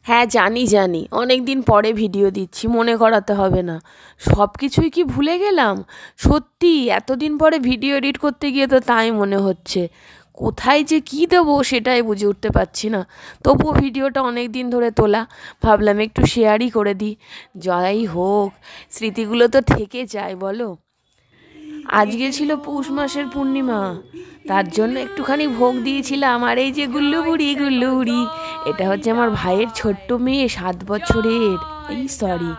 হ্যাঁ, জানি জানি, অনেক দিন পরে ভিডিও দিচ্ছি, মনে করাতে হবে না। সব কিছুই কি ভুলে গেলাম? সত্যি এতদিন পরে ভিডিও এডিট করতে গিয়ে তো তাই মনে হচ্ছে। কোথায় যে কী দেবো সেটাই বুঝে উঠতে পারছি না। তবুও ভিডিওটা অনেক দিন ধরে তোলা, ভাবলাম একটু শেয়ারই করে দিই। যাই হোক, স্মৃতিগুলো তো থেকে যায় বলো। আজকে ছিল পৌষ মাসের পূর্ণিমা, তার জন্য একটুখানি ভোগ দিয়েছিলাম। আর এই যে গুল্লু বুড়ি গুল্লু বুড়ি, এটা হচ্ছে আমার ভাইয়ের ছোট্ট মেয়ে, 7 বছরের। এই সরি,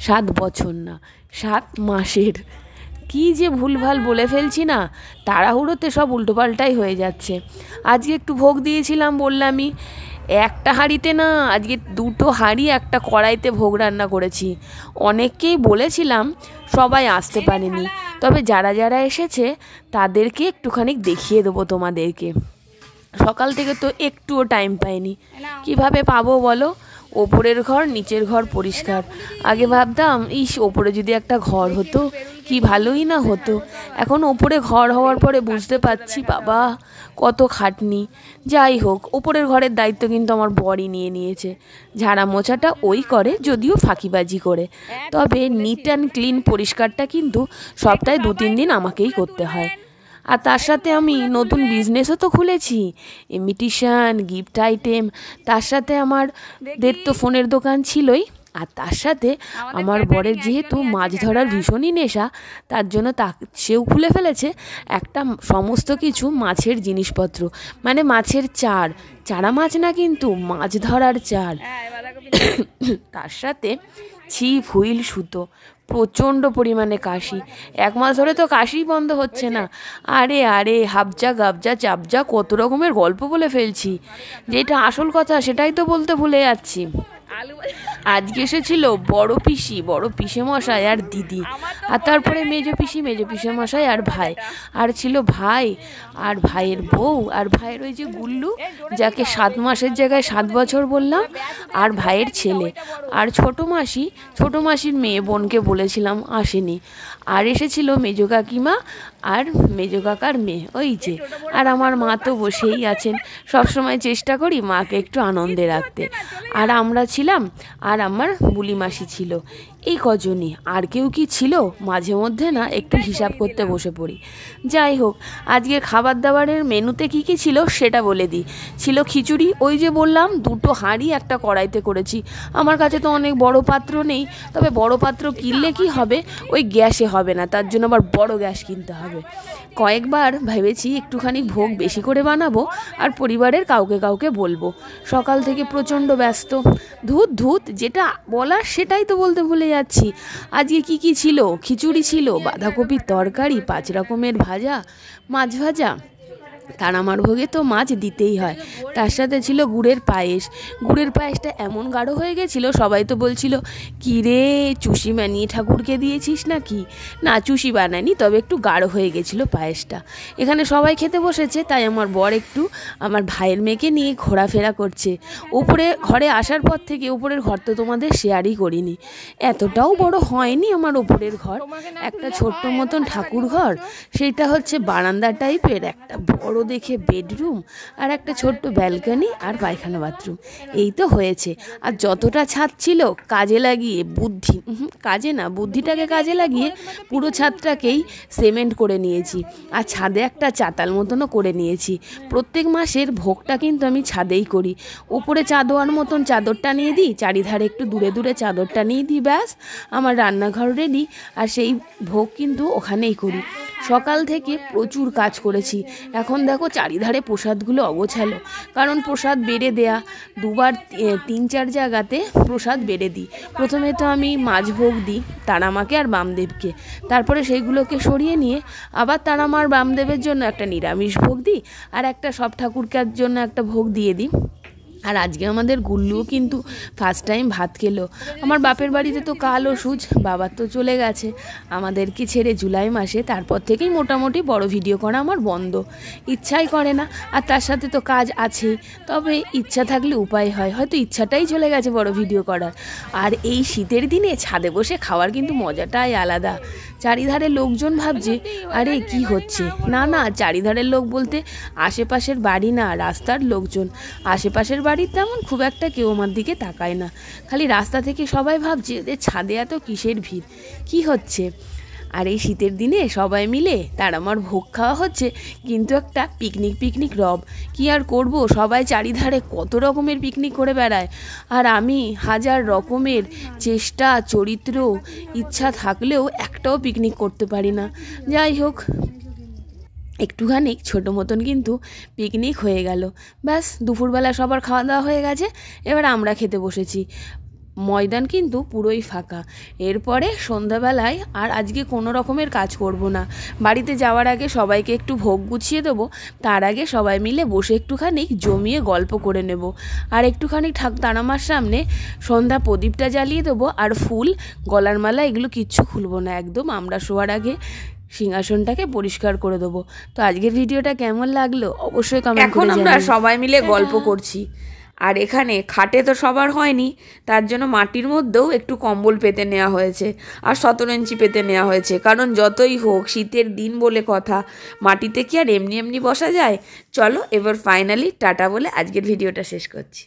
7 বছর না, 7 মাসের। কি যে ভুলভাল বলে ফেলছি না, তাড়াহুড়োতে সব উল্টোপাল্টাই হয়ে যাচ্ছে। আজকে একটু ভোগ দিয়েছিলাম বললামই, একটা হাঁড়িতে না, আজকে 2টো হাঁড়ি একটা কড়াইতে ভোগ রান্না করেছি। অনেককেই বলেছিলাম, সবাই আসতে পারেনি, তবে যারা যারা এসেছে তাদেরকে একটুখানি দেখিয়ে দেবো তোমাদেরকে। সকাল থেকে তো একটুও টাইম পাইনি, কিভাবে পাবো বলো? ওপরের ঘর নিচের ঘর পরিষ্কার। আগে ভাবতাম, ইস, ওপরে যদি একটা ঘর হতো কি ভালোই না হতো। এখন ওপরে ঘর হওয়ার পরে বুঝতে পারছি বাবা কত খাটনি। যাই হোক, ওপরের ঘরের দায়িত্ব কিন্তু আমার বরই নিয়ে নিয়েছে। ঝাড়া মোছাটা ওই করে, যদিও ফাঁকিবাজি করে। তবে নিট অ্যান্ড ক্লিন পরিষ্কারটা কিন্তু সপ্তাহে 2-3 দিন আমাকেই করতে হয়। আর তার সাথে আমি নতুন বিজনেসও তো খুলেছি, ইমিটেশন গিফট আইটেম। তার সাথে আমাদের তো ফোনের দোকান ছিলই, আর তার সাথে আমার বরের যেহেতু মাছ ধরার ভীষণই নেশা, তার জন্য সেও খুলে ফেলেছে একটা সমস্ত কিছু মাছের জিনিসপত্র, মানে মাছের চারা মাছ না, কিন্তু মাছ ধরার চার। তার সাথে ছিপ হুইল সুতো। প্রচণ্ড পরিমাণে কাশি, 1 মাস ধরে তো কাশিই বন্ধ হচ্ছে না। আরে আরে, হাবজা গাবজা চাবজা কত রকমের গল্প বলে ফেলছি, যেটা আসল কথা সেটাই তো বলতে ভুলে যাচ্ছি। আজকে এসেছিল বড় পিসে মশাই আর দিদি, আর তারপরে মেজো পিসে মশাই আর ভাই। আর ছিল ভাই আর ভাইয়ের বউ আর ভাইয়ের ওই যে গুল্লু, যাকে 7 মাসের জায়গায় 7 বছর বললাম, আর ভাইয়ের ছেলে। আর ছোটো মাসির মেয়ে বোনকে বলেছিলাম, আসেনি। আর এসেছিল মেজো কাকিমা আর মেজো কাকার মেয়ে, ওই যে। আর আমার মা তো বসেই আছেন, সবসময় চেষ্টা করি মাকে একটু আনন্দে রাখতে। আর আমরা ছিলাম, আর আমার বুলি মাসি ছিল। এই কজনই, আর কেউ কি ছিল? মাঝে মধ্যে না একটু হিসাব করতে বসে পড়ি। যাই হোক, আজকে খাবার দাবারের মেনুতে কি কি ছিল সেটা বলে দিই। ছিল খিচুড়ি, ওই যে বললাম 2টো হাঁড়ি একটা কড়াইতে করেছি। আমার কাছে তো অনেক বড় পাত্র নেই, তবে বড় পাত্র কিনলে কি হবে, ওই গ্যাসে হবে না, তার জন্য আবার বড় গ্যাস কিনতে হবে। কয়েকবার ভেবেছি একটুখানি ভোগ বেশি করে বানাবো, আর পরিবারের কাউকে কাউকে বলবো। সকাল থেকে প্রচণ্ড ব্যস্ত। ধুত, যেটা বলার সেটাই তো বলতে ভুলে যাচ্ছি। আজকে কি কি ছিল? খিচুড়ি ছিল, বাঁধাকপির তরকারি, 5 রকমের ভাজা, মাছ ভাজা। তার আমার ভোগে তো মাছ দিতেই হয়। তার সাথে ছিল গুড়ের পায়েসটা এমন গাঢ় হয়ে গেছিলো, সবাই তো বলছিল, কী রে, চুষি বানিয়ে ঠাকুরকে দিয়েছিস নাকি? না, চুষি বানায়নি, তবে একটু গাঢ় হয়ে গেছিলো পায়েসটা। এখানে সবাই খেতে বসেছে, তাই আমার বর একটু আমার ভাইয়ের মেয়েকে নিয়ে ঘোরাফেরা করছে। উপরে ঘরে আসার পর থেকে, উপরের ঘর তো তোমাদের শেয়ারই করিনি, এতটাও বড় হয়নি আমার উপরের ঘর। একটা ছোট্ট মতন ঠাকুর ঘর, সেইটা হচ্ছে বারান্দা টাইপের, একটা বড় দেখে বেডরুম, আর একটা ছোট্ট ব্যালকনি, আর পায়খানা বাথরুম। এই তো হয়েছে। আর যতটা ছাদ ছিল কাজে লাগিয়ে বুদ্ধিটাকে কাজে লাগিয়ে পুরো ছাদটাকেই সিমেন্ট করে নিয়েছি। আর ছাদে একটা চাতাল মতনও করে নিয়েছি। প্রত্যেক মাসের ভোগটা কিন্তু আমি ছাদেই করি। উপরে চাদোয়ার মতন চাদরটা নিয়ে দিই, চারিধারে একটু দূরে দূরে চাদরটা নিয়ে দিই, ব্যাস আমার রান্নাঘর রেডি। আর সেই ভোগ কিন্তু ওখানেই করি। সকাল থেকে প্রচুর কাজ করেছি। এখন দেখো চারিধারে প্রসাদগুলো অগোছালো, কারণ প্রসাদ বেড়ে দেয়া, 2বার 3-4 জায়গাতে প্রসাদ বেড়ে দিই। প্রথমে তো আমি মাছ ভোগ দিই তারামাকে আর বামদেবকে, তারপরে সেইগুলোকে সরিয়ে নিয়ে আবার তারামা আর বামদেবের জন্য একটা নিরামিষ ভোগ দিই, আর একটা সব ঠাকুরকার জন্য একটা ভোগ দিয়ে দিই। আর আজকে আমাদের গুল্লুও কিন্তু ফার্স্ট টাইম ভাত খেলো। আমার বাপের বাড়িতে তো কাল ওষুধ, বাবার তো চলে গেছে আমাদেরকে ছেড়ে জুলাই মাসে। তারপর থেকেই মোটামুটি বড় ভিডিও করা আমার বন্ধ, ইচ্ছাই করে না। আর তার সাথে তো কাজ আছেই, তবে ইচ্ছা থাকলে উপায় হয়, হয়তো ইচ্ছাটাই চলে গেছে বড় ভিডিও করার। আর এই শীতের দিনে ছাদে বসে খাওয়ার কিন্তু মজাটাই আলাদা। চারিধারে লোকজন ভাবছে আরে কি হচ্ছে। না না, চারিধারের লোক বলতে আশেপাশের বাড়ি না, রাস্তার লোকজন। আশেপাশের বাড়ির তেমন খুব একটা কেউ আমার দিকে তাকায় না, খালি রাস্তা থেকে সবাই ভাবছে যে ছাদে এত কিসের ভিড়, কি হচ্ছে। আর এই শীতের দিনে সবাই মিলে তার আমার ভোগ খাওয়া হচ্ছে, কিন্তু একটা পিকনিক রব। কি আর করব, সবাই চারিধারে কত রকমের পিকনিক করে বেড়ায়, আর আমি হাজার রকমের চেষ্টা চরিত্র ইচ্ছা থাকলেও একটাও পিকনিক করতে পারি না। যাই হোক, একটুখানি ছোটো মতন কিন্তু পিকনিক হয়ে গেল। ব্যাস, দুপুরবেলা সবার খাওয়া দাওয়া হয়ে গেছে, এবার আমরা খেতে বসেছি। ময়দান কিন্তু পুরোই ফাঁকা। এরপরে সন্ধ্যাবেলায় আর আজকে কোনো রকমের কাজ করব না, বাড়িতে যাওয়ার আগে সবাইকে একটু ভোগ গুছিয়ে দেবো, তার আগে সবাই মিলে বসে একটুখানি জমিয়ে গল্প করে নেব। আর একটুখানি তারামার সামনে সন্ধ্যা প্রদীপটা জ্বালিয়ে দেবো, আর ফুল গলার মালা এগুলো কিচ্ছু খুলবো না, একদম আমরা শোয়ার আগে সিংহাসনটাকে পরিষ্কার করে দেবো। তো আজকের ভিডিওটা কেমন লাগলো অবশ্যই কমেন্ট করে জানাবেন। এখন আমরা সবাই মিলে গল্প করছি, আর এখানে খাটে তো সবার হয়নি, তার জন্য মাটির মধ্যেও একটু কম্বল পেতে নেওয়া হয়েছে, আর 17 ইঞ্চি পেতে নেওয়া হয়েছে। কারণ যতই হোক শীতের দিন বলে কথা, মাটিতে কি আর এমনি বসা যায়। চলো এবার ফাইনালি টাটা বলে আজকের ভিডিওটা শেষ করছি।